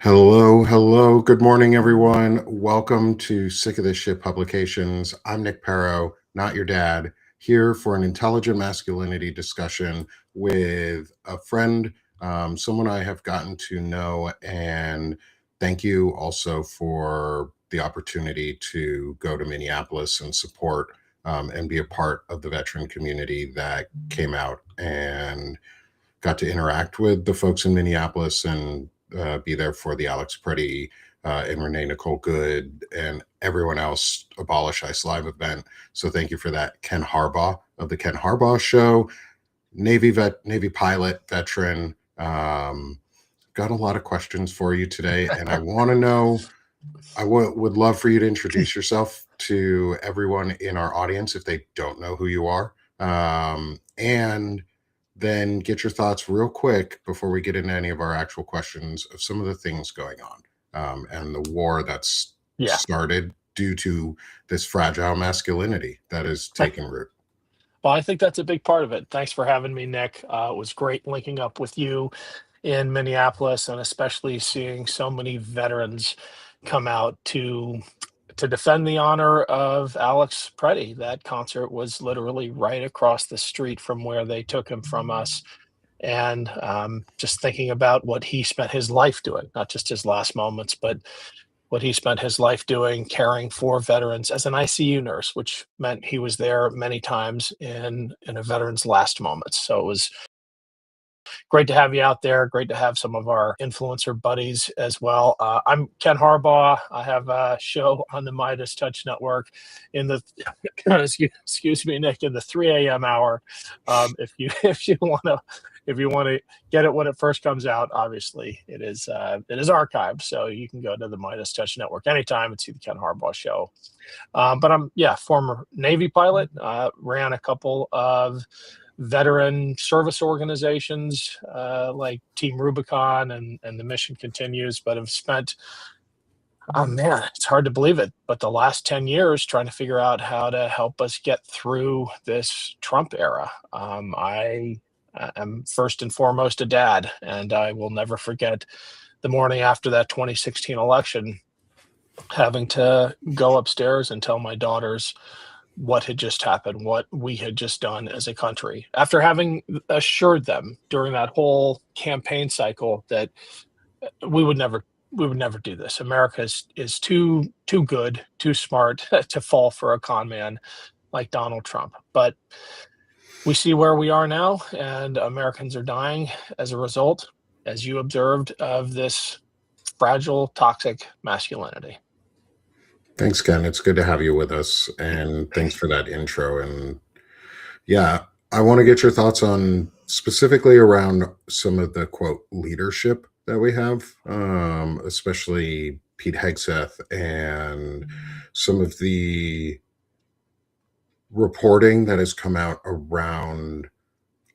Hello, hello. Good morning, everyone. Welcome to Sick of This Shit Publications. I'm Nick Paro, not your dad, here for an intelligent masculinity discussion with a friend, someone I have gotten to know. And thank you also for the opportunity to go to Minneapolis and support and be a part of the veteran community that came out and got to interact with the folks in Minneapolis and be there for the Alex Preddy and Renee Nicole Good and everyone else Abolish ICE Live event. So thank you for that. Ken Harbaugh of the Ken Harbaugh Show, Navy pilot, veteran. Got a lot of questions for you today, and I want to know. Would love for you to introduce yourself to everyone in our audience if they don't know who you are. And then get your thoughts real quick before we get into any of our actual questions of some of the things going on and the war that's started due to this fragile masculinity that is taking root. Well, I think that's a big part of it. Thanks for having me, Nick. It was great linking up with you in Minneapolis, and especially seeing so many veterans come out to defend the honor of Alex Preddy. That concert was literally right across the street from where they took him from us. And just thinking about what he spent his life doing, not just his last moments, but what he spent his life doing, caring for veterans as an ICU nurse, which meant he was there many times in a veteran's last moments. So it was great to have you out there. Great to have some of our influencer buddies as well. I'm Ken Harbaugh. I have a show on the Midas Touch Network in the excuse me, Nick, in the 3 a.m. hour. If you want to get it when it first comes out, obviously it is archived, so you can go to the Midas Touch Network anytime and see the Ken Harbaugh show. But I'm former Navy pilot. Ran a couple of veteran service organizations like Team Rubicon and the Mission Continues, but have spent, oh man, it's hard to believe it, but the last 10 years trying to figure out how to help us get through this Trump era. I am first and foremost a dad, and I will never forget the morning after that 2016 election, having to go upstairs and tell my daughters what had just happened, what we had just done as a country, after having assured them during that whole campaign cycle that we would never do this. America is too good, too smart to fall for a con man like Donald Trump. But we see where we are now, and Americans are dying as a result, as you observed, of this fragile, toxic masculinity. Thanks, Ken. It's good to have you with us. And thanks for that intro. And yeah, I want to get your thoughts on specifically around some of the quote leadership that we have, especially Pete Hegseth and some of the reporting that has come out around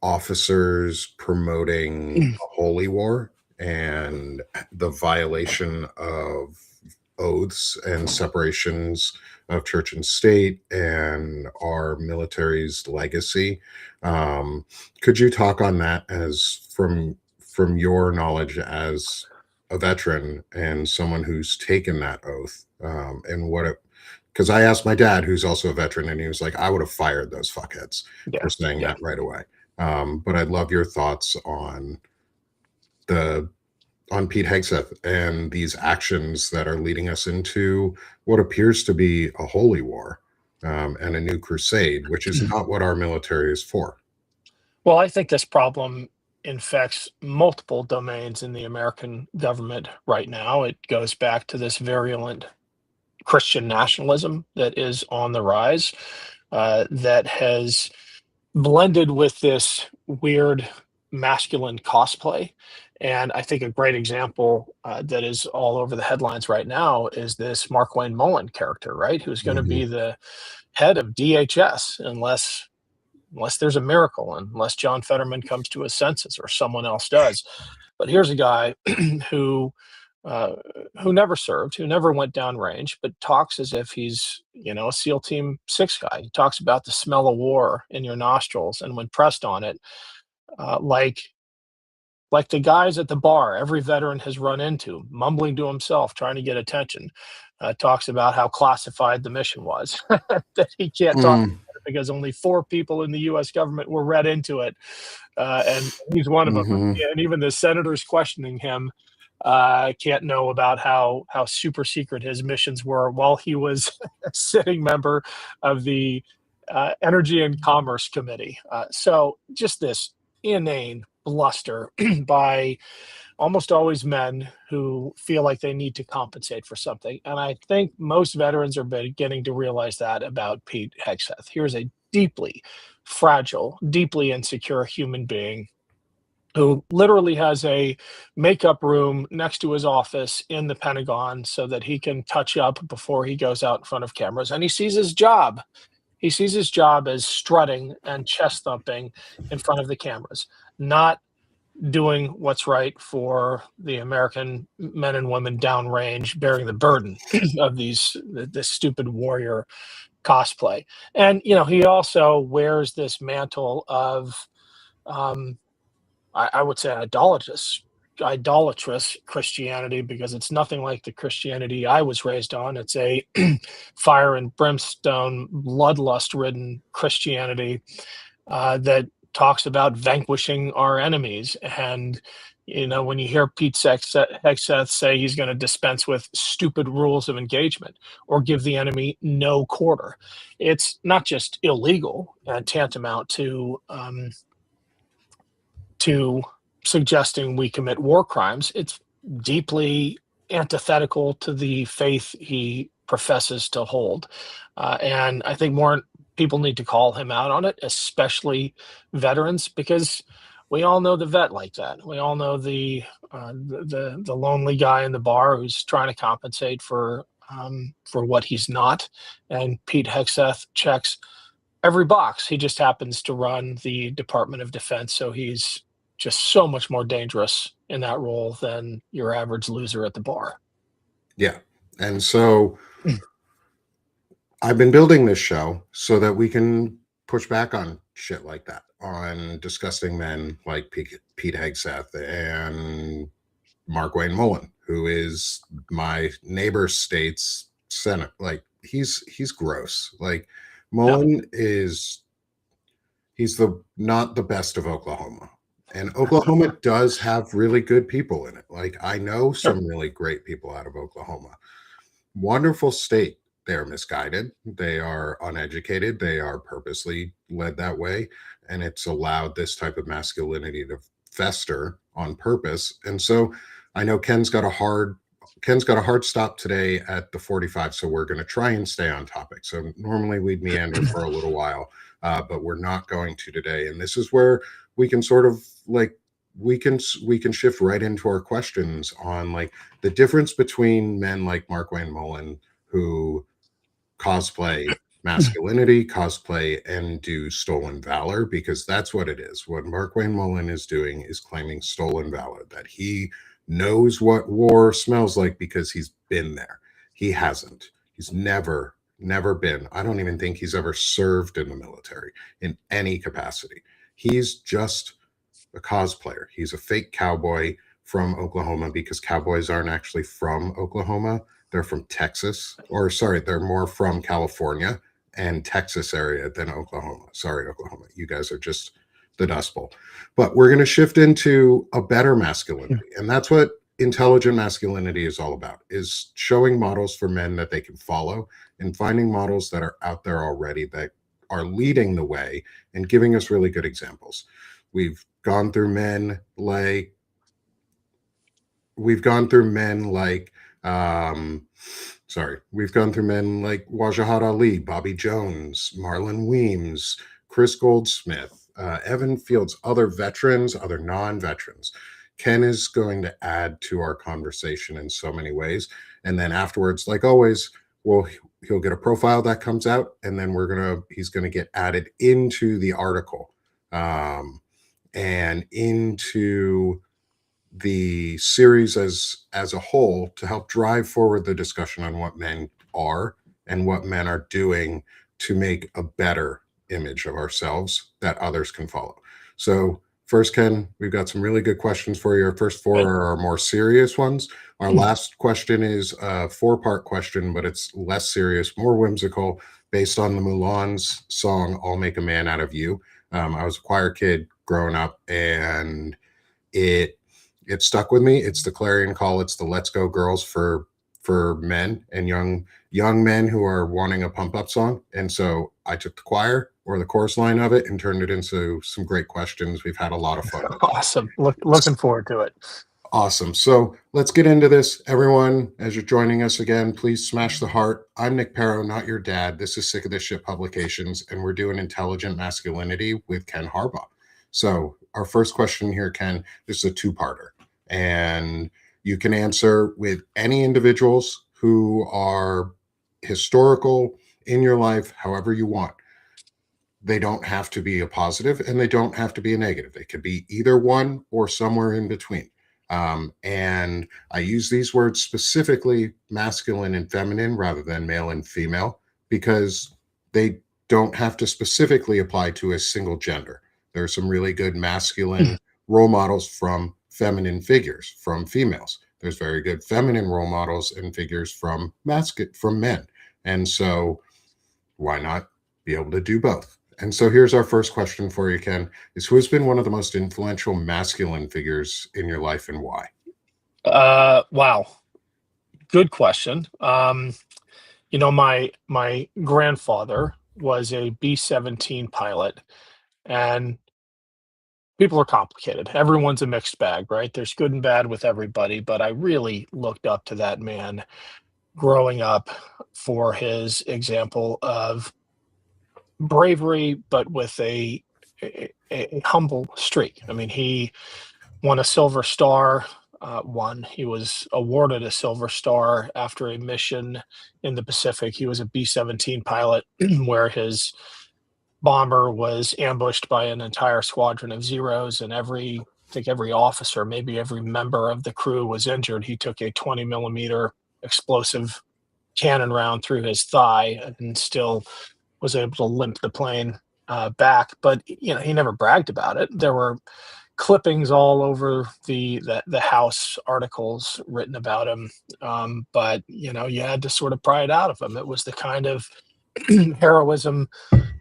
officers promoting a holy war and the violation of oaths and separations of church and state and our military's legacy. Could you talk on that as from your knowledge as a veteran and someone who's taken that oath, and what it, because I asked my dad, who's also a veteran, and he was like, I would have fired those fuckheads for saying that right away. But I'd love your thoughts on Pete Hegseth and these actions that are leading us into what appears to be a holy war and a new crusade, which is not what our military is for. Well, I think this problem infects multiple domains in the American government right now. It goes back to this virulent Christian nationalism that is on the rise, that has blended with this weird masculine cosplay. And I think a great example that is all over the headlines right now is this Markwayne Mullen character, right? Who's going to be the head of DHS unless there's a miracle, unless John Fetterman comes to his senses or someone else does. But here's a guy who never served, who never went downrange, but talks as if he's, a SEAL Team 6 guy. He talks about the smell of war in your nostrils, and when pressed on it, like like the guys at the bar every veteran has run into, mumbling to himself, trying to get attention, talks about how classified the mission was, that he can't talk Mm, about it because only 4 people in the U.S. government were read into it, and he's one of them. hmm And even the senators questioning him can't know about how super secret his missions were while he was a sitting member of the Energy and Commerce Committee. So just this inane bluster by almost always men who feel like they need to compensate for something. And I think most veterans are beginning to realize that about Pete Hegseth. Here's a deeply fragile, deeply insecure human being who literally has a makeup room next to his office in the Pentagon so that he can touch up before he goes out in front of cameras. And he sees his job. He sees his job as strutting and chest thumping in front of the cameras, not doing what's right for the American men and women downrange bearing the burden of this stupid warrior cosplay. And he also wears this mantle of um, I would say idolatrous Christianity because it's nothing like the Christianity I was raised on. It's a fire and brimstone, bloodlust-ridden Christianity that talks about vanquishing our enemies. And when you hear Pete Hegseth say he's going to dispense with stupid rules of engagement or give the enemy no quarter, it's not just illegal and tantamount to suggesting we commit war crimes. It's deeply antithetical to the faith he professes to hold. And I think more people need to call him out on it, especially veterans, because we all know the vet like that. We all know the lonely guy in the bar who's trying to compensate for what he's not. And Pete Hegseth checks every box. He just happens to run the Department of Defense, so he's just so much more dangerous in that role than your average loser at the bar. yeah. And so I've been building this show so that we can push back on shit like that, on disgusting men like Pete Hegseth and Mark Wayne Mullen, who is my neighbor state's senate. Like he's gross. Like Yeah. Mullen he's the not the best of Oklahoma. And Oklahoma does have really good people in it. Like I know Sure. some really great people out of Oklahoma. Wonderful state. They're misguided. They are uneducated. They are purposely led that way. And it's allowed this type of masculinity to fester on purpose. And so I know Ken's got a hard stop today at the 45. So we're going to try and stay on topic. So normally we'd meander for a little while, but we're not going to today. And this is where we can sort of like we can shift right into our questions on like the difference between men like Mark Wayne Mullen who cosplay masculinity, cosplay and do stolen valor, because that's what it is. What Mark Wayne Mullen is doing is claiming stolen valor, that he knows what war smells like because he's been there. He hasn't. He's never been. I don't even think he's ever served in the military in any capacity. He's just a cosplayer. He's a fake cowboy from Oklahoma because cowboys aren't actually from Oklahoma. They're from Texas, or sorry, they're more from California and Texas area than Oklahoma. Sorry, Oklahoma. You guys are just the Dust Bowl. But we're going to shift into a better masculinity. And that's what intelligent masculinity is all about, is showing models for men that they can follow and finding models that are out there already that are leading the way and giving us really good examples. We've gone through men like we've gone through men like Wajahad Ali, Bobby Jones, Marlon Weems, Chris Goldsmith, Evan Fields, other veterans, other non-veterans. Ken is going to add to our conversation in so many ways. And then afterwards, like always, he'll get a profile that comes out, and then he's gonna get added into the article and into the series as a whole to help drive forward the discussion on what men are and what men are doing to make a better image of ourselves that others can follow. So First, Ken, we've got some really good questions for you. Our first four Good. are our more serious ones. Our last question is a four-part question, but it's less serious, more whimsical, based on the Mulan's song "I'll Make a Man Out of You." I was a choir kid growing up, and it it stuck with me. It's the clarion call. It's the "Let's Go Girls" for men and young men who are wanting a pump up song. And so I took the choir or the chorus line of it and turned it into some great questions. We've had a lot of fun with it. Awesome. Looking forward to it. Awesome. So let's get into this. Everyone, as you're joining us again, please smash the heart. I'm Nick Paro, not your dad. This is Sick of This Shit Publications, and we're doing Intelligent Masculinity with Ken Harbaugh. So our first question here, Ken, this is a two-parter. And you can answer with any individuals who are historical in your life, however you want. They don't have to be a positive and they don't have to be a negative. They could be either one or somewhere in between. And I use these words specifically masculine and feminine rather than male and female because they don't have to specifically apply to a single gender. There are some really good masculine role models from feminine figures, from females. There's very good feminine role models and figures from men. And so why not be able to do both? And so here's our first question for you, Ken, is who has been one of the most influential masculine figures in your life and why? Wow. Good question. My grandfather was a B-17 pilot, and people are complicated. Everyone's a mixed bag, right? There's good and bad with everybody, but I really looked up to that man growing up for his example of bravery, but with a humble streak. I mean, he won a Silver Star. He was awarded a Silver Star after a mission in the Pacific. He was a B-17 pilot, where his bomber was ambushed by an entire squadron of Zeros, and I think every officer, maybe every member of the crew was injured. He took a 20 millimeter explosive cannon round through his thigh and still was able to limp the plane back. But he never bragged about it. There were clippings all over the House articles written about him, but you had to sort of pry it out of him. It was the kind of heroism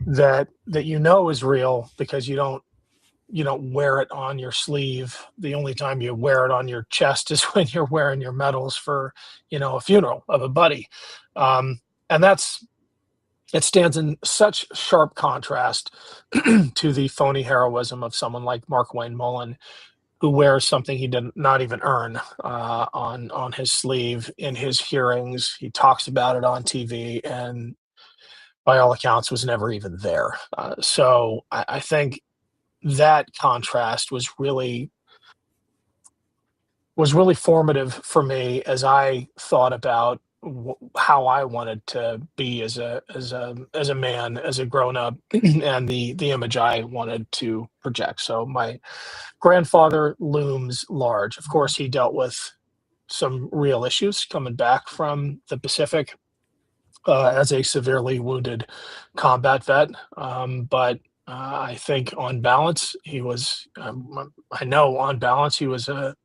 that is real because you don't wear it on your sleeve. The only time you wear it on your chest is when you're wearing your medals for a funeral of a buddy, and it stands in such sharp contrast to the phony heroism of someone like Mark Wayne Mullen, who wears something he did not even earn on his sleeve in his hearings. He talks about it on TV, and by all accounts, was never even there. So I think that contrast was really formative for me as I thought about how I wanted to be as a man, as a grown up, and the image I wanted to project. So my grandfather looms large. Of course, he dealt with some real issues coming back from the Pacific as a severely wounded combat vet. But I think on balance, I know on balance, he was a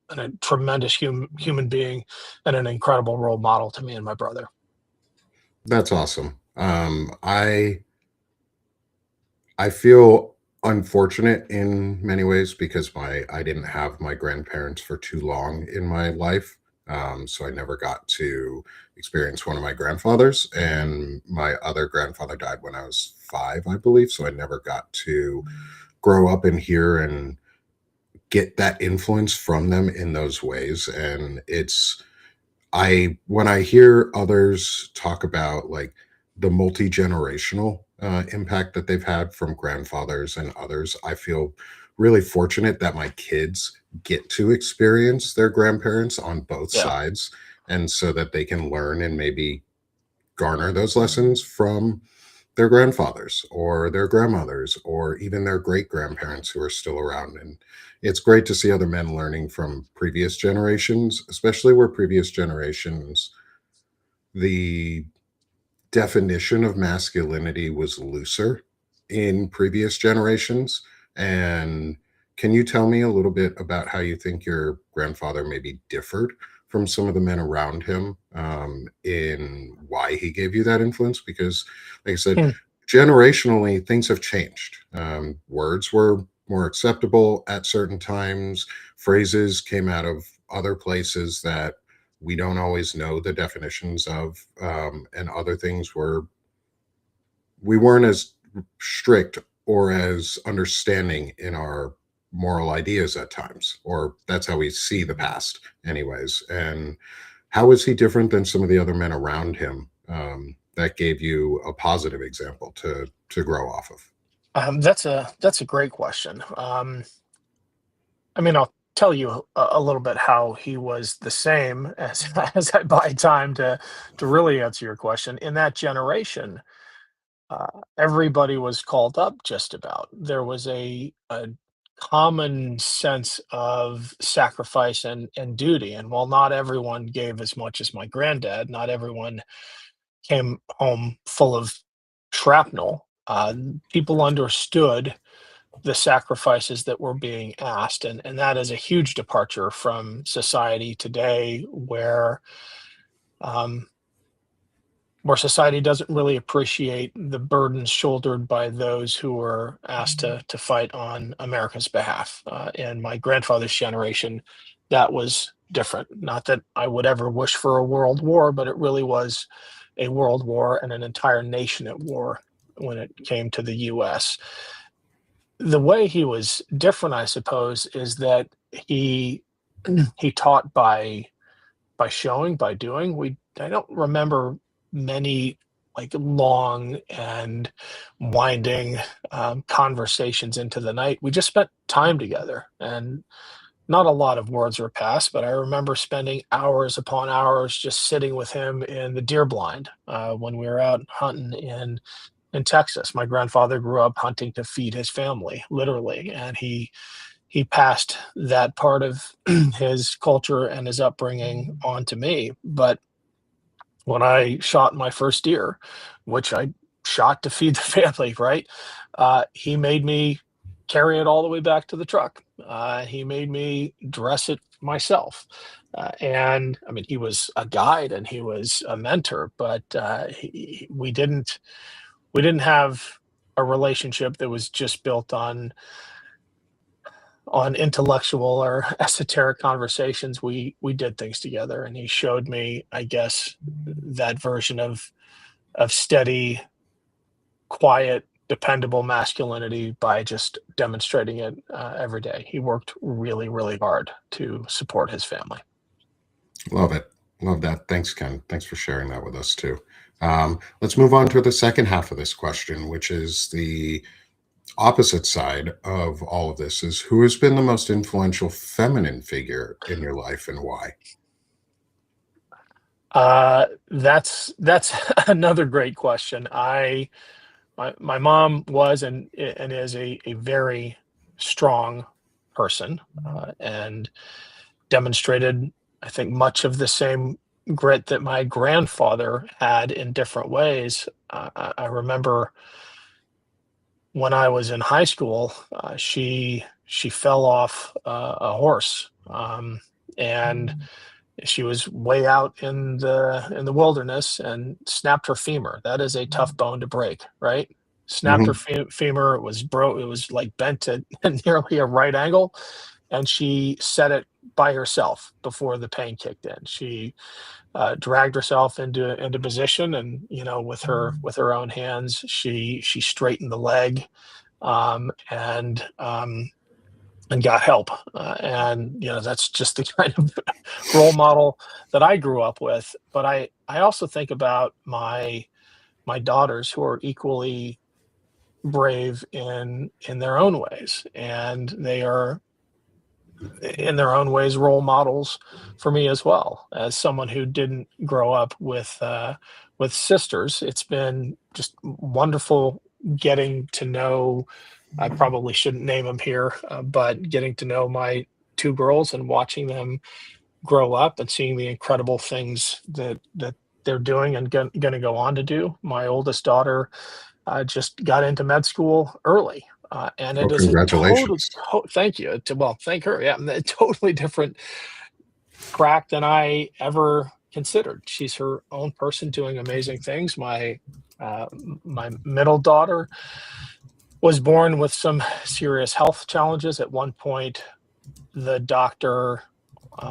tremendous human being and an incredible role model to me and my brother. That's awesome. I feel unfortunate in many ways because I didn't have my grandparents for too long in my life. So I never got to experience one of my grandfathers, and my other grandfather died when I was 5, I believe. So I never got to grow up and hear and get that influence from them in those ways. And I when I hear others talk about like the multi-generational impact that they've had from grandfathers and others, I feel really fortunate that my kids get to experience their grandparents on both Yeah. sides, and so that they can learn and maybe garner those lessons from their grandfathers or their grandmothers or even their great grandparents who are still around. And it's great to see other men learning from previous generations, especially where previous generations, the definition of masculinity was looser in previous generations. And Can you tell me a little bit about how you think your grandfather maybe differed from some of the men around him, in why he gave you that influence? Because, like I said, Hmm. generationally, things have changed. Words were more acceptable at certain times, phrases came out of other places that we don't always know the definitions of, and other things were we weren't as strict or as understanding in our moral ideas at times, or that's how we see the past anyways. And how is he different than some of the other men around him, that gave you a positive example to grow off of? That's a great question. I mean, I'll tell you a little bit how he was the same as as I buy time to really answer your question. In that generation, uh, everybody was called up just about. There was a common sense of sacrifice and duty. And while not everyone gave as much as my granddad, not everyone came home full of shrapnel. People understood the sacrifices that were being asked, and that is a huge departure from society today, um, where society doesn't really appreciate the burdens shouldered by those who were asked to fight on America's behalf. In my grandfather's generation, that was different. Not that I would ever wish for a world war, but it really was a world war and an entire nation at war when it came to the U.S. The way he was different, I suppose, is that he he taught by showing, by doing. We I don't remember many like long and winding conversations into the night. We just spent time together, and not a lot of words were passed. But I remember spending hours upon hours just sitting with him in the deer blind when we were out hunting in Texas. My grandfather grew up hunting to feed his family, literally, and he passed that part of his culture and his upbringing on to me. But when I shot my first deer, which I shot to feed the family, right? He made me carry it all the way back to the truck. He made me dress it myself. And I mean, he was a guide and he was a mentor, but we didn't have a relationship that was just built on intellectual or esoteric conversations. We did things together, and he showed me, I guess, that version of steady, quiet, dependable masculinity by just demonstrating it every day. He worked really, really hard to support his family. Love it. Love that. Thanks, Ken. Thanks for sharing that with us too. Let's move on to the second half of this question, which is the opposite side of all of this is who has been the most influential feminine figure in your life and why? That's another great question. My mom was and is a very strong person, and demonstrated, I think, much of the same grit that my grandfather had in different ways. I remember when I was in high school, she fell off a horse, and she was way out in the wilderness and snapped her femur. That is a tough bone to break, right? Snapped her Mhm. femur. It was broke. It was like bent at nearly a right angle, and she set it by herself before the pain kicked in. She dragged herself into position, and with her own hands, she straightened the leg, and got help. And that's just the kind of role model that I grew up with. But I also think about my daughters who are equally brave in their own ways, and they are in their own ways role models for me as well. As someone who didn't grow up with sisters, it's been just wonderful getting to know. I probably shouldn't name them here, but getting to know my two girls and watching them grow up and seeing the incredible things that they're doing and going to go on to do. My oldest daughter just got into med school early. And Well, it is a total, congratulations. thank you. Well, thank her. Yeah, a totally different track than I ever considered. She's her own person doing amazing things. My middle daughter was born with some serious health challenges. At one point, the doctor,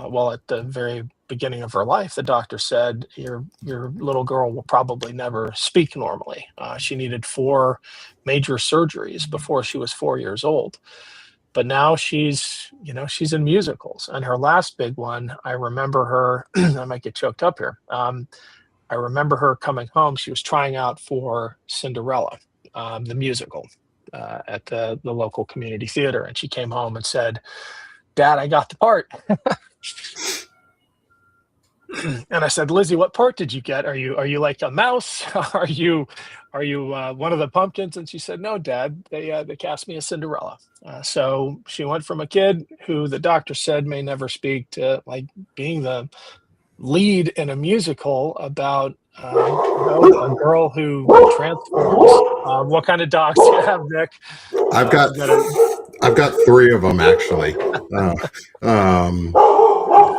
well, at the very beginning of her life, the doctor said, your little girl will probably never speak normally. She needed 4 major surgeries before she was 4 years old. But now she's in musicals. And her last big one, I remember her, I might get choked up here. I remember her coming home. She was trying out for Cinderella, the musical, at the local community theater. And she came home and said, Dad, I got the part. And I said, Lizzie, what part did you get? Are you like a mouse? Are you one of the pumpkins? And she said, No, Dad, they cast me as Cinderella. So she went from a kid who the doctor said may never speak to like being the lead in a musical about a girl who transforms. What kind of dogs do you have, Nick? I've got I've got a I've got three of them actually.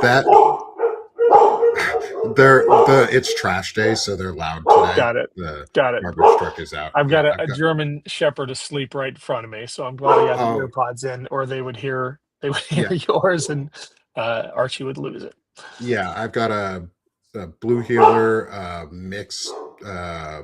That it's trash day, so they're loud today. got it, The got it. garbage truck is out. I've Yeah, got a, I've a got. German Shepherd asleep right in front of me, so I'm glad I got the Oh, earpods in, or they would hear yeah, yours, and Archie would lose it. yeah. I've got a blue heeler mix, uh,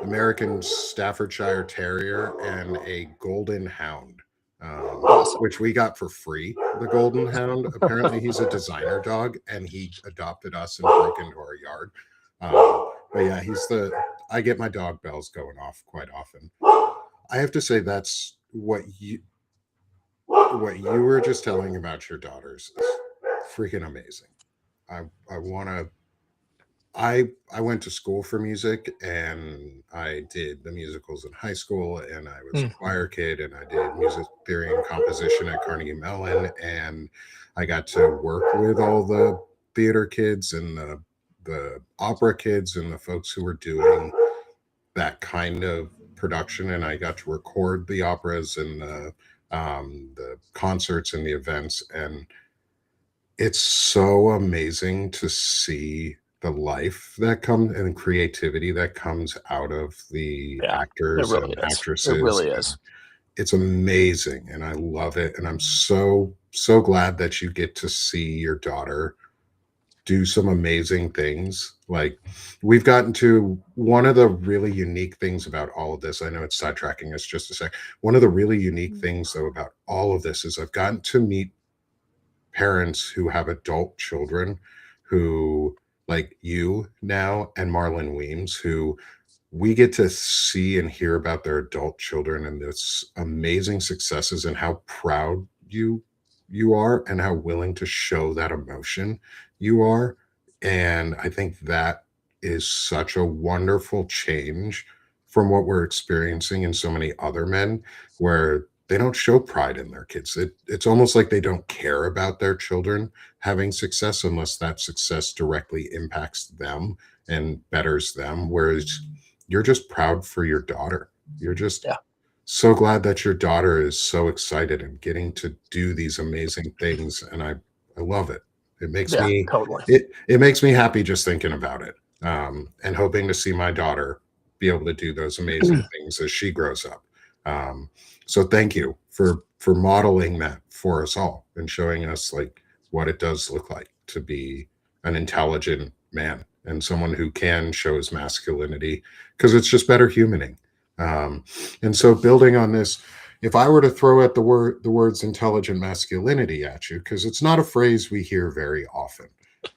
American Staffordshire Terrier, and a Golden Hound, Awesome. which we got for free. The Golden Hound. Apparently, he's a designer dog, and he adopted us and broke into our yard. But yeah, I get my dog bells going off quite often. I have to say that's what you were just telling about your daughters is freaking amazing. I want to I went to school for music, and I did the musicals in high school, and I was a Mm, choir kid, and I did music theory and composition at Carnegie Mellon, and I got to work with all the theater kids and the opera kids and the folks who were doing that kind of production, and I got to record the operas and the concerts and the events, and it's so amazing to see the life that comes and creativity that comes out of the yeah, it actors really and is. It actresses, really and is. it's amazing, and I love it, and I'm so glad that you get to see your daughter do some amazing things. Like, we've gotten to one of the really unique things about all of this. I know it's sidetracking us just a sec. One of the really unique things, though, about all of this is I've gotten to meet parents who have adult children who, like you now and Marlon Weems, who we get to see and hear about their adult children and this amazing successes and how proud you are and how willing to show that emotion you are. And I think that is such a wonderful change from what we're experiencing in so many other men, where they don't show pride in their kids. It's almost like they don't care about their children having success unless that success directly impacts them and betters them. Whereas you're just proud for your daughter. You're just Yeah, so glad that your daughter is so excited and getting to do these amazing things. And I love it. It makes yeah, me totally. it makes me happy just thinking about it. And hoping to see my daughter be able to do those amazing things as she grows up. Um, so thank you for modeling that for us all and showing us like what it does look like to be an intelligent man and someone who can show his masculinity, because it's just better humaning. And so building on this, if I were to throw at the words intelligent masculinity at you, because it's not a phrase we hear very often,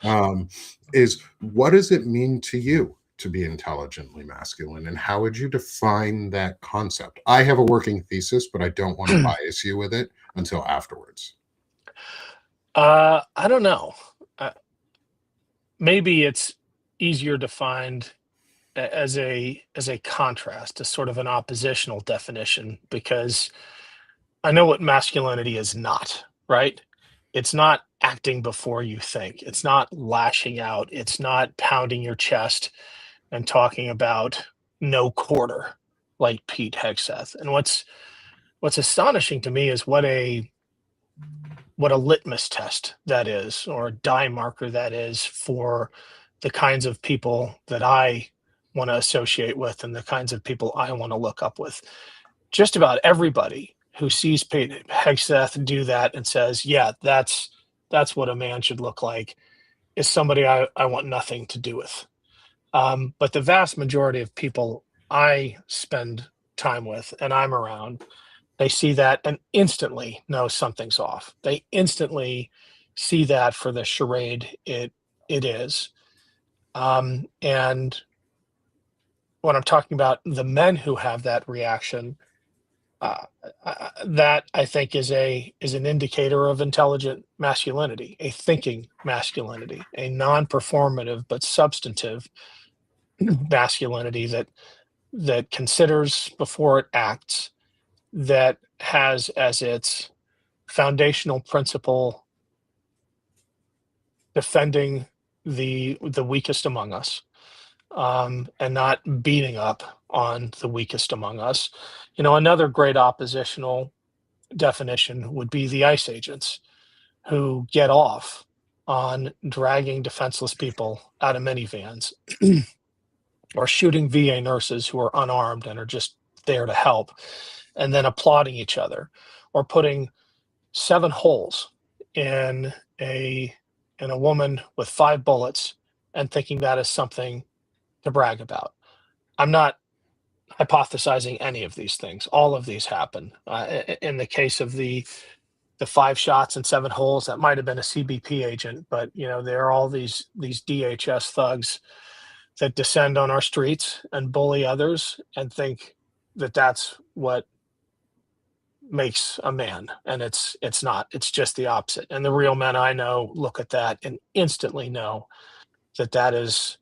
um, is what does it mean to you to be intelligently masculine, and how would you define that concept? I have a working thesis, but I don't want to bias you with it until afterwards. I don't know. Uh, Maybe it's easier to find as a contrast, as sort of an oppositional definition, because I know what masculinity is not, right? It's not acting before you think. It's not lashing out. It's not pounding your chest and talking about no quarter. like Pete Hegseth. And what's astonishing to me is what a litmus test that is, or a die marker that is for the kinds of people that I want to associate with and the kinds of people I want to look up with. Just about everybody who sees Pete Hegseth do that and says, "Yeah, that's what a man should look like," is somebody I want nothing to do with. But the vast majority of people I spend time with and I'm around, they see that and instantly know something's off. They instantly see that for the charade it is. And when I'm talking about the men who have that reaction, uh, that I think is an indicator of intelligent masculinity, a thinking masculinity, a non-performative but substantive masculinity that considers before it acts, that has as its foundational principle defending the weakest among us, and not beating up on the weakest among us. Another great oppositional definition would be the ICE agents who get off on dragging defenseless people out of minivans or shooting VA nurses who are unarmed and are just there to help, and then applauding each other, or putting 7 holes in a woman with 5 bullets and thinking that is something to brag about. I'm not hypothesizing any of these things. All of these happen. In the case of the 5 shots and 7 holes, that might have been a CBP agent, but there are all these DHS thugs that descend on our streets and bully others and think that that's what makes a man, and it's not. It's just the opposite. And the real men I know look at that and instantly know that is,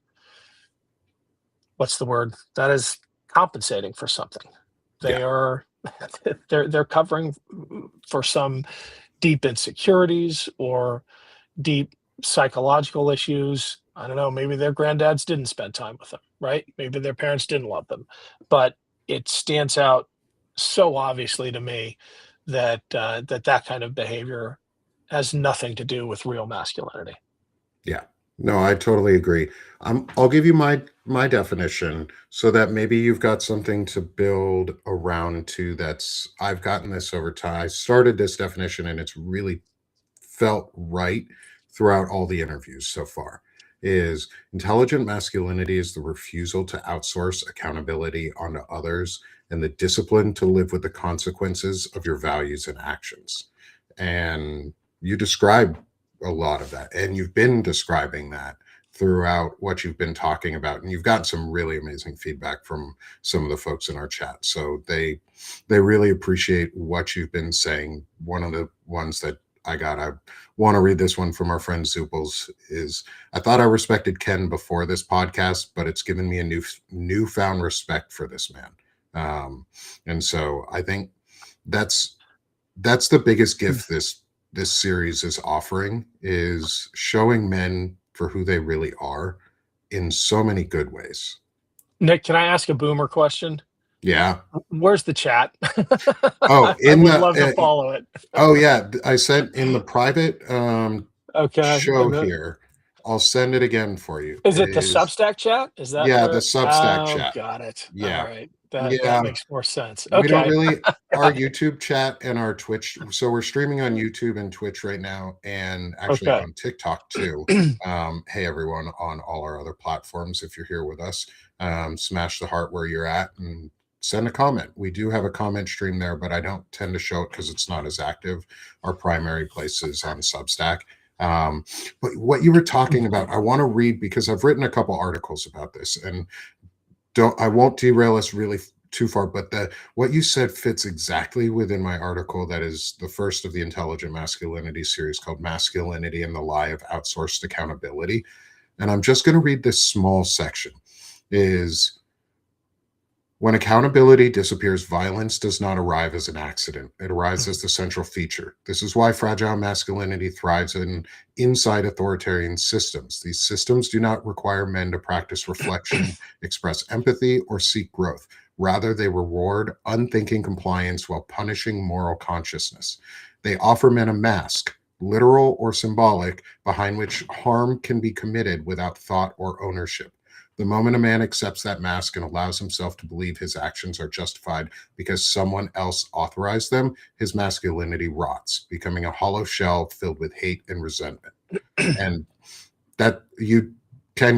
what's the word, that is compensating for something. They Yeah. are they're covering for some deep insecurities or deep psychological issues. I don't know, maybe their granddads didn't spend time with them, right? Maybe their parents didn't love them. But it stands out so obviously to me that kind of behavior has nothing to do with real masculinity. Yeah. No, I totally agree. I'll give you my definition so that maybe you've got something to build around to. I've gotten this over time. I started this definition and it's really felt right throughout all the interviews so far. Is intelligent masculinity is the refusal to outsource accountability onto others and the discipline to live with the consequences of your values and actions. And you describe a lot of that, and you've been describing that throughout what you've been talking about, and you've gotten some really amazing feedback from some of the folks in our chat, so they really appreciate what you've been saying. One of the ones that I want to read this one from our friend Zupels is, I thought I respected Ken before this podcast, but it's given me a newfound respect for this man. And so I think that's the biggest gift this series is offering, is showing men for who they really are in so many good ways. Nick, can I ask a boomer question? Yeah. Where's the chat? Oh, I would love to follow it. Oh yeah, I sent in the private Okay. show here. I'll send it again for you. Is it the Substack chat? Is that Yeah, where? the Substack Oh, chat. got it. Yeah. All right. That makes more sense. We don't Okay. really our YouTube chat and our Twitch. So we're streaming on YouTube and Twitch right now, and actually Okay. on TikTok too. Hey everyone, on all our other platforms, if you're here with us, smash the heart where you're at and send a comment. We do have a comment stream there, but I don't tend to show it because it's not as active. Our primary place is on Substack. But what you were talking about, I want to read, because I've written a couple articles about this, and I won't derail us really too far, but what you said fits exactly within my article that is the first of the Intelligent Masculinity series, called Masculinity and the Lie of Outsourced Accountability. And I'm just going to read this small section. Is, when accountability disappears, violence does not arrive as an accident. It arrives as the central feature. This is why fragile masculinity thrives inside authoritarian systems. These systems do not require men to practice reflection, express empathy, or seek growth. Rather, they reward unthinking compliance while punishing moral consciousness. They offer men a mask, literal or symbolic, behind which harm can be committed without thought or ownership. The moment a man accepts that mask and allows himself to believe his actions are justified because someone else authorized them, his masculinity rots, becoming a hollow shell filled with hate and resentment. And that you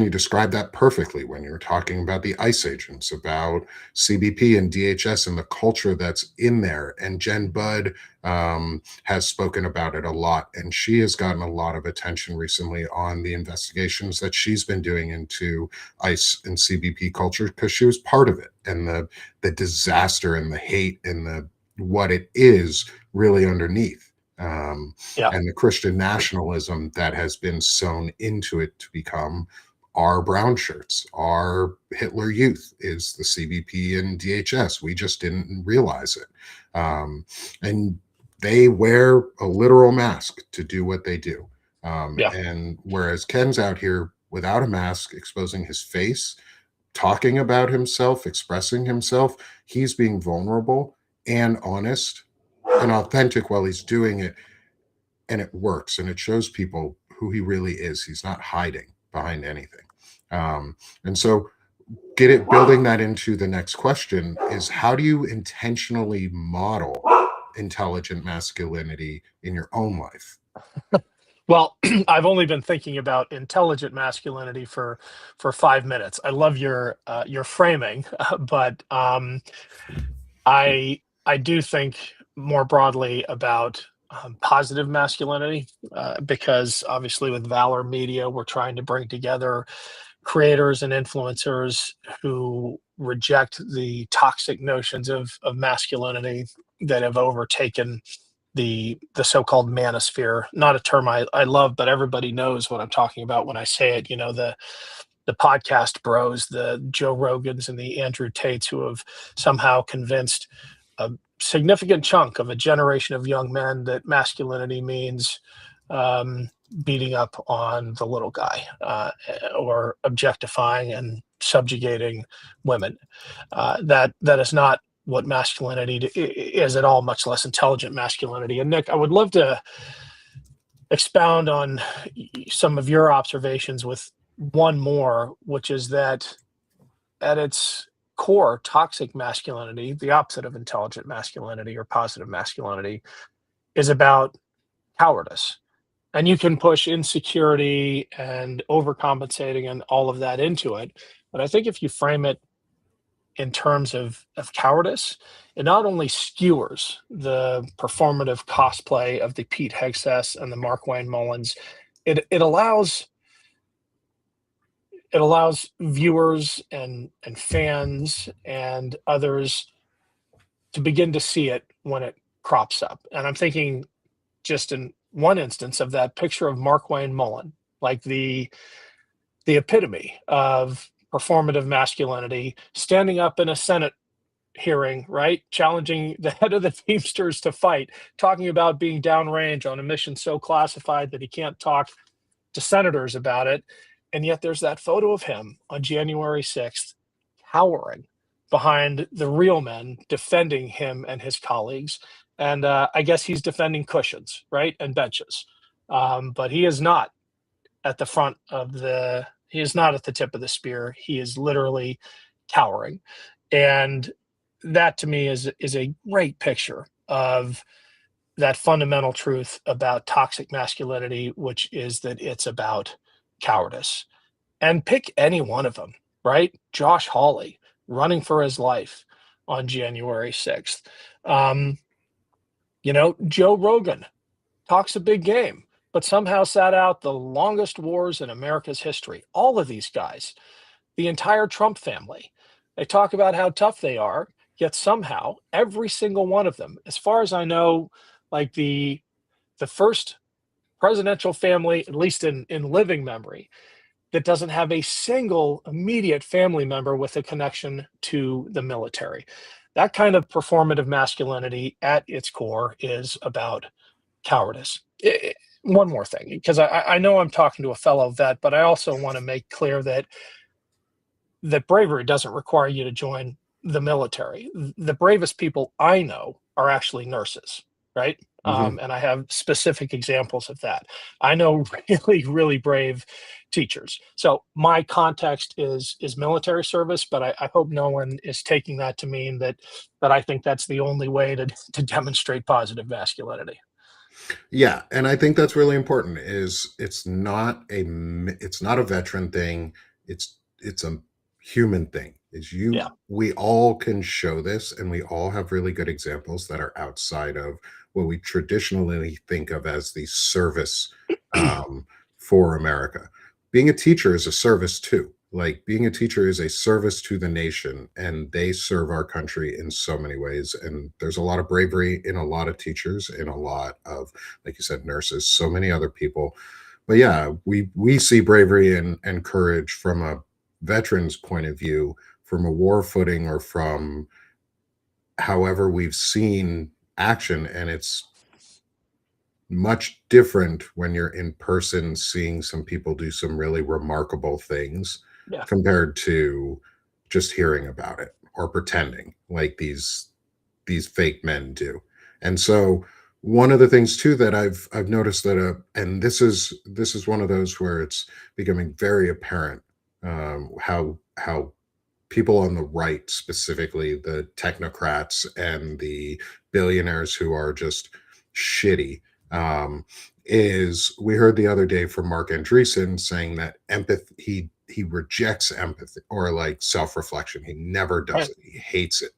describe that perfectly when you're talking about the ICE agents, about CBP and DHS and the culture that's in there. And Jen Budd has spoken about it a lot, and she has gotten a lot of attention recently on the investigations that she's been doing into ICE and CBP culture because she was part of it, and the disaster and the hate and the what it is really underneath. Yeah. And the Christian nationalism that has been sewn into it to become our brown shirts. Our Hitler Youth is the CBP and DHS. We just didn't realize it. And they wear a literal mask to do what they do. Yeah. And whereas Ken's out here without a mask, exposing his face, talking about himself, expressing himself, he's being vulnerable and honest and authentic while he's doing it, and it works, and it shows people who he really is. He's not hiding behind anything. And so building that into the next question is, how do you intentionally model intelligent masculinity in your own life? Well, I've only been thinking about intelligent masculinity for 5 minutes. I love your framing, but I do think more broadly about positive masculinity, because obviously with Valor Media, we're trying to bring together creators and influencers who reject the toxic notions of masculinity that have overtaken the so-called manosphere. Not a term I love, but everybody knows what I'm talking about when I say it. You know, the podcast bros, the Joe Rogans and the Andrew Tates, who have somehow convinced a significant chunk of a generation of young men that masculinity means beating up on the little guy, or objectifying and subjugating women. That is not what masculinity is at all, much less intelligent masculinity. And Nick, I would love to expound on some of your observations with one more, which is that at its core, toxic masculinity, the opposite of intelligent masculinity or positive masculinity, is about cowardice. And you can push insecurity and overcompensating and all of that into it. But I think if you frame it in terms of cowardice, it not only skewers the performative cosplay of the Pete Hegseths and the Mark Wayne Mullins, it allows viewers and fans and others to begin to see it when it crops up. And I'm thinking just in one instance of that picture of Mark Wayne Mullen, like the epitome of performative masculinity, standing up in a Senate hearing, right? Challenging the head of the Teamsters to fight, talking about being downrange on a mission so classified that he can't talk to senators about it. And yet there's that photo of him on January 6th, cowering behind the real men defending him and his colleagues. And I guess he's defending cushions, right? And benches. But he is not at the front of he is not at the tip of the spear. He is literally cowering. And that to me is a great picture of that fundamental truth about toxic masculinity, which is that it's about cowardice. And pick any one of them, right? Josh Hawley running for his life on January 6th. Joe Rogan talks a big game, but somehow sat out the longest wars in America's history. All of these guys, the entire Trump family, they talk about how tough they are, yet somehow every single one of them, as far as I know, like the first presidential family, at least in living memory, that doesn't have a single immediate family member with a connection to the military. That kind of performative masculinity at its core is about cowardice. One more thing, because I know I'm talking to a fellow vet, but I also want to make clear that bravery doesn't require you to join the military. The bravest people I know are actually nurses, right? Mhm. And I have specific examples of that. I know really, really brave teachers. So my context is military service, but I hope no one is taking that to mean that I think that's the only way to demonstrate positive masculinity. Yeah, and I think that's really important. Is it's not a veteran thing. It's a human thing. Is Yeah, you we all can show this, and we all have really good examples that are outside of what we traditionally think of as the service um, for America. Being a teacher is a service too. Like being a teacher is a service to the nation, and they serve our country in so many ways. And there's a lot of bravery in a lot of teachers, in a lot of, like you said, nurses, so many other people. But yeah, we see bravery and courage from a veteran's point of view, from a war footing, or from however we've seen action, and it's much different when you're in person seeing some people do some really remarkable things yeah. compared to just hearing about it or pretending like these fake men do. And so one of the things too that I've noticed that and this is one of those where it's becoming very apparent how people on the right, specifically the technocrats and the billionaires who are just shitty, um, is we heard the other day from Mark Andreessen saying that empathy he rejects empathy or like self-reflection. He never does Right. it. He hates it.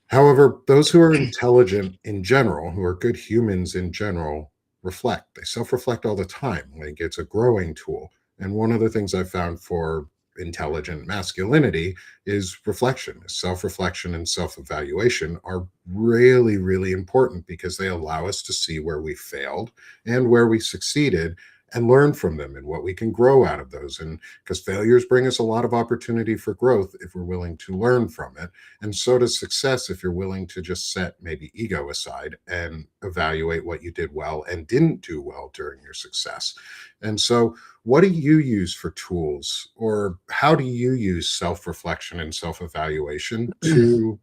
However, those who are intelligent in general, who are good humans in general, reflect. They self reflect all the time. Like it's a growing tool. And one of the things I found for intelligent masculinity is reflection. Self reflection and self evaluation are really, really important because they allow us to see where we failed and where we succeeded and learn from them and what we can grow out of those. And because failures bring us a lot of opportunity for growth if we're willing to learn from it, and so does success if you're willing to just set maybe ego aside and evaluate what you did well and didn't do well during your success. And so, what do you use for tools, or how do you use self reflection and self evaluation to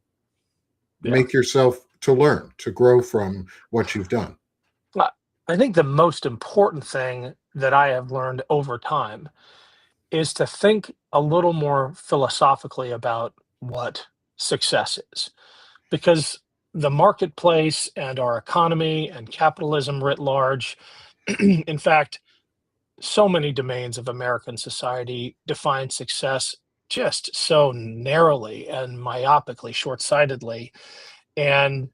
Yeah. make yourself to learn, to grow from what you've done? Uh, I think the most important thing that I have learned over time is to think a little more philosophically about what success is. Because the marketplace and our economy and capitalism writ large, in fact, so many domains of American society define success just so narrowly and myopically, short sightedly. And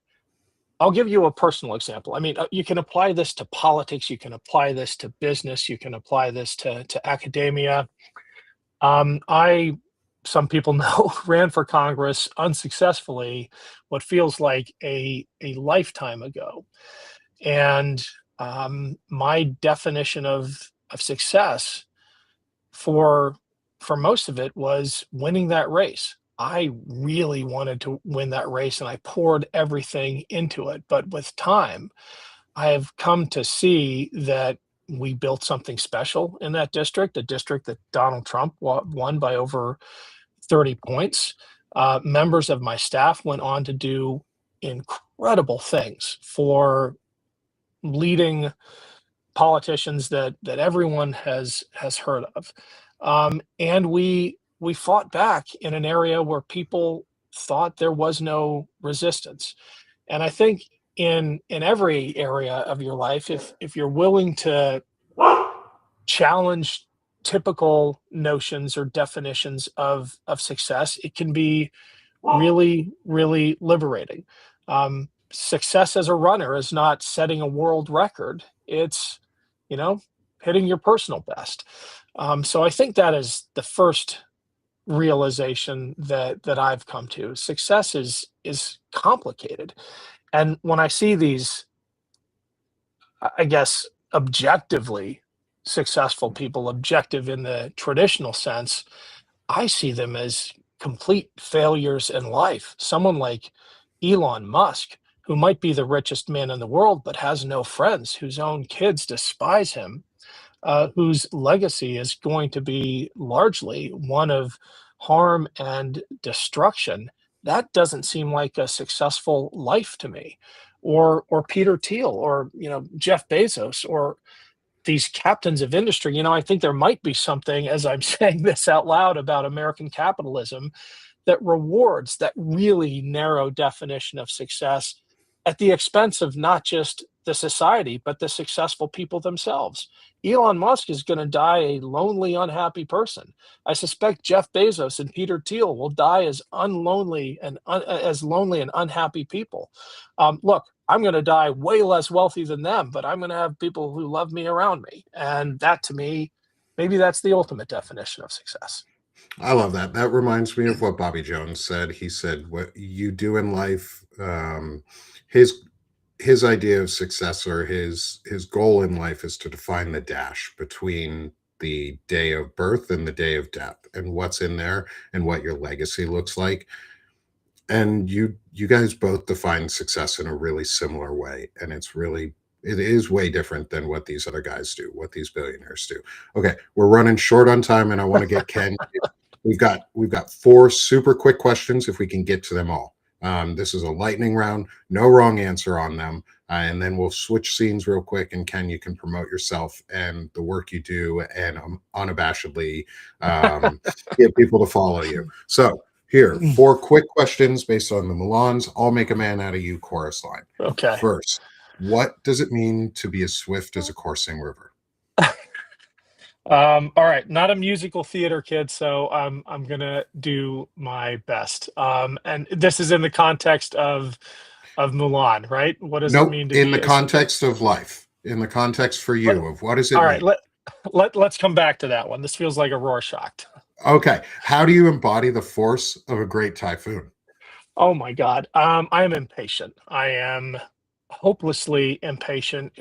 I'll give you a personal example. I mean, you can apply this to politics, you can apply this to business, you can apply this to academia. I, some people know, ran for Congress unsuccessfully, what feels like a lifetime ago. And my definition of success for for most of it was winning that race. I really wanted to win that race and I poured everything into it. But with time, I have come to see that we built something special in that district, a district that Donald Trump won by over 30 points. Members of my staff went on to do incredible things for leading politicians that everyone has heard of. And we fought back in an area where people thought there was no resistance. And I think in every area of your life, if you're willing to challenge typical notions or definitions of success, it can be really, really liberating. Success as a runner is not setting a world record. It's, you know, hitting your personal best. So I think that is the first realization that I've come to. Success is complicated. And when I see these, I guess, objectively successful people, objective in the traditional sense, I see them as complete failures in life. Someone like Elon Musk, who might be the richest man in the world, but has no friends, whose own kids despise him, whose legacy is going to be largely one of harm and destruction, that doesn't seem like a successful life to me. Or Peter Thiel, or Jeff Bezos, or these captains of industry. I think there might be something, as I'm saying this out loud, about American capitalism that rewards that really narrow definition of success at the expense of not just the society, but the successful people themselves. Elon Musk is going to die a lonely, unhappy person. I suspect Jeff Bezos and Peter Thiel will die as unlonely and as lonely and unhappy people. Look, I'm going to die way less wealthy than them, but I'm going to have people who love me around me, and that, to me, maybe that's the ultimate definition of success. I love that. That reminds me of what Bobby Jones said. He said, "What you do in life, his his idea of success, or his goal in life, is to define the dash between the day of birth and the day of death, and what's in there, and what your legacy looks like." And you guys both define success in a really similar way, and it is way different than what these other guys do, what these billionaires do. Okay, we're running short on time, and I want to get Ken. We've got four super quick questions if we can get to them all. This is a lightning round, no wrong answer on them, and then we'll switch scenes real quick. And Ken, you can promote yourself and the work you do, and unabashedly get people to follow you. So here, four quick questions based on the Milans. I'll make a man out of you chorus line. Okay. First, what does it mean to be as swift as a coursing river? All right, not a musical theater kid, so I'm gonna do my best. And this is in the context of Mulan, right? What does it Nope. mean to In be the as context of life, in the context for let, you of what does it all right, mean? let's come back to that one. This feels like a Rorschach. Okay. How do you embody the force of a great typhoon? Oh my God. I am impatient. I am hopelessly impatient.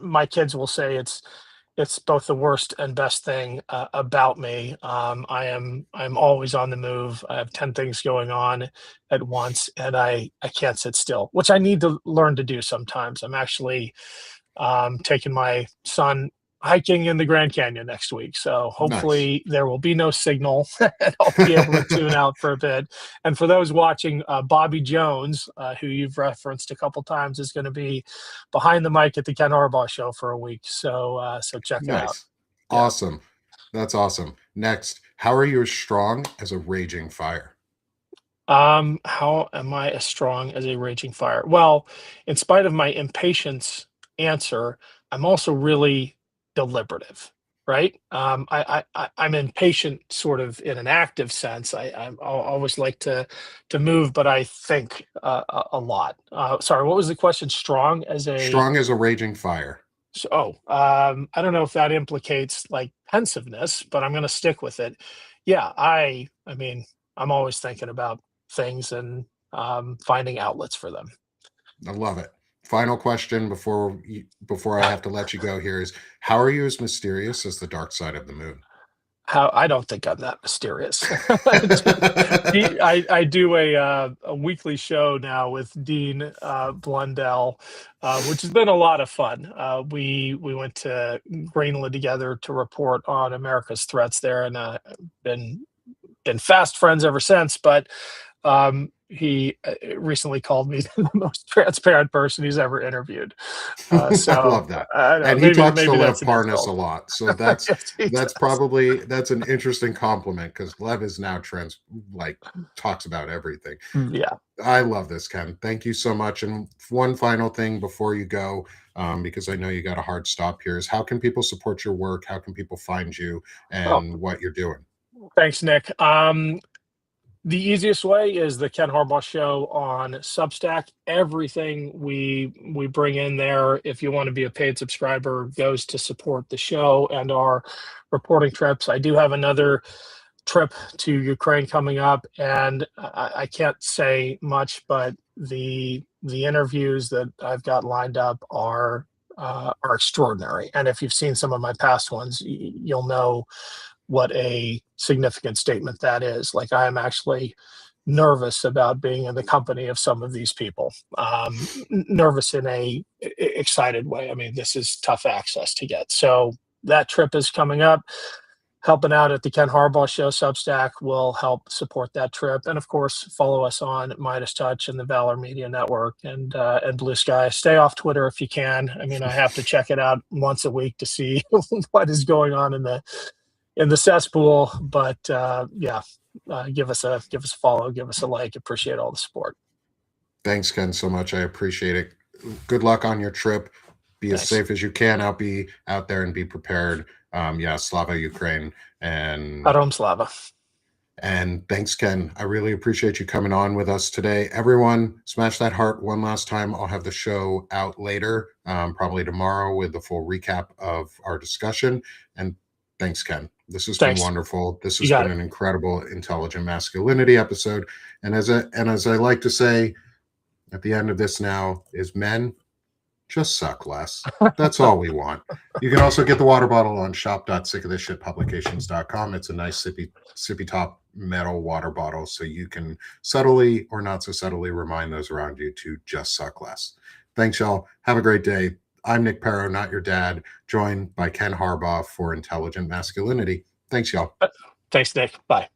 My kids will say it's both the worst and best thing about me. I'm always on the move. I have 10 things going on at once, and I can't sit still, which I need to learn to do sometimes. I'm actually taking my son hiking in the Grand Canyon next week. So Nice. hopefully there will be no signal and I'll be able to tune out for a bit. And for those watching, Bobby Jones, who you've referenced a couple times, is going to be behind the mic at the Ken Harbaugh show for a week. So check it out. Nice. Yeah. Awesome. That's awesome. Next, how are you as strong as a raging fire? How am I as strong as a raging fire? Well, in spite of my impatience answer, I'm also really deliberative, right? I'm impatient, sort of in an active sense. I'll always like to move, but I think a lot. Sorry, what was the question? Strong as a Strong as a raging fire. I don't know if that implicates like pensiveness, but I'm going to stick with it. Yeah, I mean, I'm always thinking about things and finding outlets for them. I love it. Final question before I have to let you go here is, how are you as mysterious as the dark side of the moon? How I don't think I'm that mysterious. I do a weekly show now with Dean Blundell, which has been a lot of fun. We went to Greenland together to report on America's threats there, and been fast friends ever since. But he recently called me the most transparent person he's ever interviewed. I So love that. I don't know. And he talks to Maybe Lev that's an Parnas a insult. lot. So that's Yes, he that's does. probably that's an interesting compliment, because Lev is now like talks about everything. Yeah. I love this, Ken. Thank you so much. And one final thing before you go, because I know you got a hard stop here, is how can people support your work? How can people find you Oh, and what you're doing? thanks, Nick. The easiest way is the Ken Harbaugh Show on Substack. Everything we bring in there, if you want to be a paid subscriber, goes to support the show and our reporting trips. I do have another trip to Ukraine coming up, and I can't say much, but the interviews that I've got lined up are extraordinary. And if you've seen some of my past ones, you'll know what a significant statement that is. Like, I am actually nervous about being in the company of some of these people. Nervous in a excited way. I mean, this is tough access to get. So that trip is coming up. helping out at the Ken Harbaugh Show Substack will help support that trip. And of course, follow us on Midas Touch and the Valor Media Network and Blue Sky. Stay off Twitter if you can. I mean, I have to check it out once a week to see what is going on in the cesspool. But give us a follow, give us a like. Appreciate all the support. Thanks, Ken, so much. I appreciate it. Good luck on your trip. Be as safe as you can. Be out there and be prepared. Slava Ukraine and Arom Slava. And thanks, Ken. I really appreciate you coming on with us today. Everyone, smash that heart one last time. I'll have the show out later, probably tomorrow, with the full recap of our discussion. And thanks, Ken. This has been wonderful. This has been an incredible Intelligent Masculinity episode. And as I like to say at the end of this now is, men, just suck less. That's all we want. You can also get the water bottle on shop.sickofthishitpublications.com. It's a nice sippy top metal water bottle, so you can subtly or not so subtly remind those around you to just suck less. Thanks, y'all. Have a great day. I'm Nick Paro, not your dad, joined by Ken Harbaugh for Intelligent Masculinity. Thanks, y'all. Thanks, Nick. Bye.